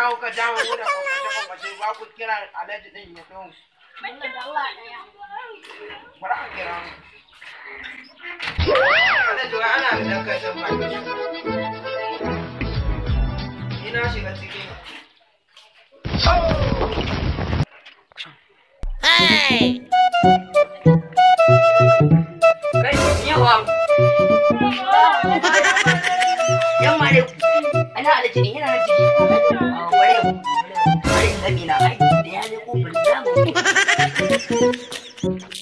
ta ka dawo da kwakwace ba ku kira Alhaji din ya zo. Wannan da Allah ɗaya. Bara a kira mu. Alhaji wai ana da dan kashin baki. Ina shiga cikin. Hey! Kai yawa. Yamma ne. Ana da jini yana da jini. Ware. Ware. Ware. Ware. Ware. Ware. Ware. Ware. Ware. Ware. Ware.